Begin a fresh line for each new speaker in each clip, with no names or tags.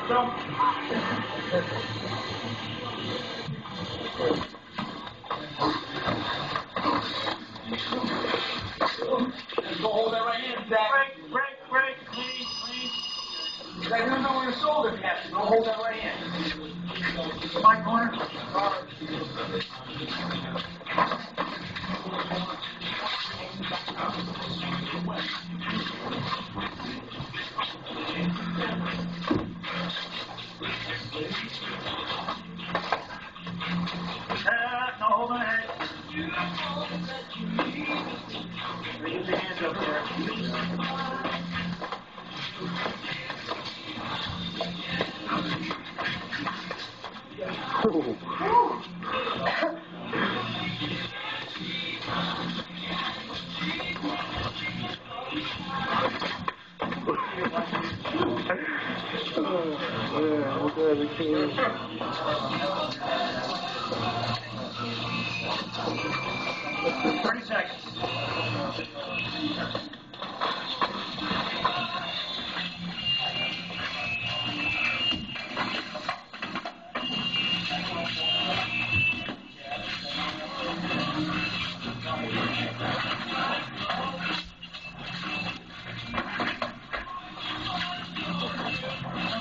Go hold that right hand, Zach. Break, clean. Zach, you don't know where your shoulder catches. Go hold that right hand. My corner. No, hold my head. Get your hands up there.
Yeah, okay, we can.
30 seconds.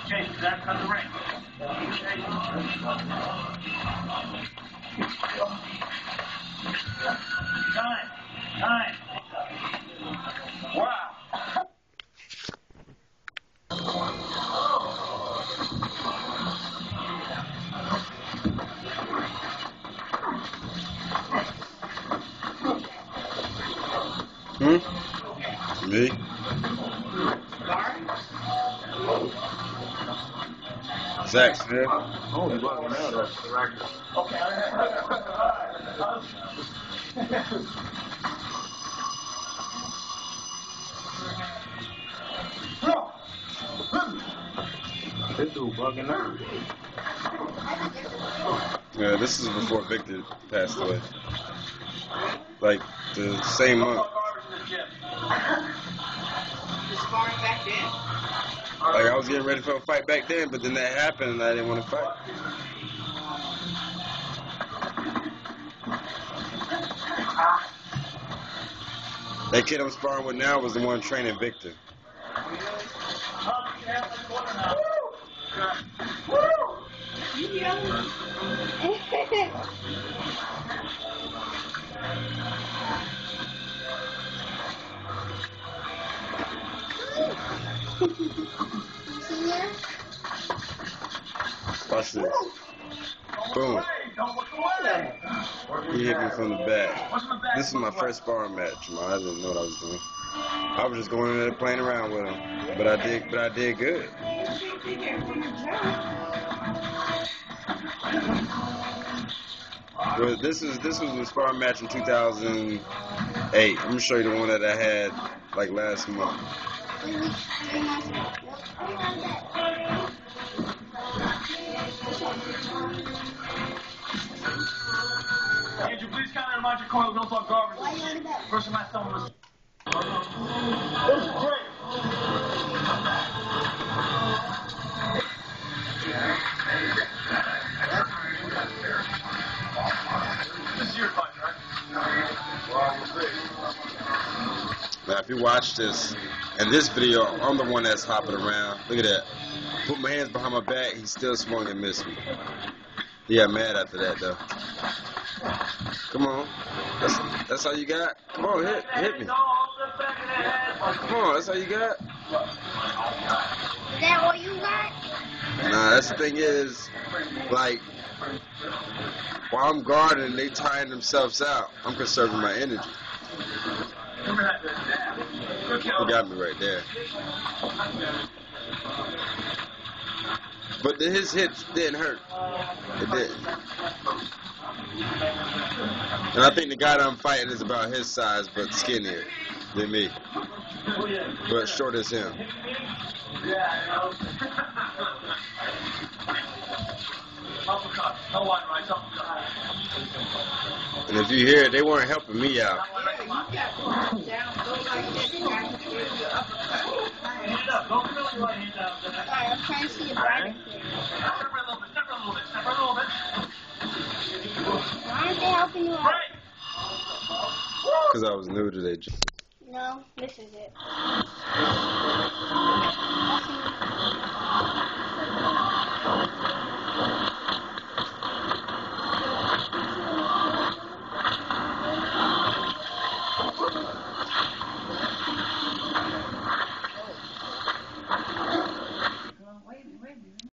Okay, Zach, cut the ring. Time. Wow.
Me? Zach Smith.
Oh, you got me now, though. This dude bugging out.
Yeah, this is before Victor passed away. Like the same month. Like I was getting ready for a fight back then, but then that happened and I didn't want to fight. That kid I'm sparring with now was the one training Victor. Watch this. Boom. He hit me from the back. This is my first sparring match, man. I didn't know what I was doing. I was just going in there playing around with him. But I did good. Well, this was a sparring match in 2008. I'm gonna show you the one that I had like last month.
Andrew, please kind of remind your corner, don't talk garbage. First and last time was. This is great. This is your fight, right?
Now, if you watch this, in this video, I'm the one that's hopping around. Look at that. Put my hands behind my back, he still swung and missed me. He got mad after that, though. Come on. That's all you got? Come on, hit me. Come on, that's all you got?
Is that all you got?
Nah, that's the thing is, like, while I'm guarding, they tying themselves out. I'm conserving my energy. He got me right there. But his hits didn't hurt. It didn't. And I think the guy that I'm fighting is about his size, but skinnier than me. But short as him. And if you hear it, they weren't helping me out.
up. Don't come with your right hand up.
Alright, I'm trying to see the brighter picture.
Step right a little bit. Step right a little bit. Step right a little bit.
Why aren't they helping you out?
Break.
Because I was new to that.
No, this is it.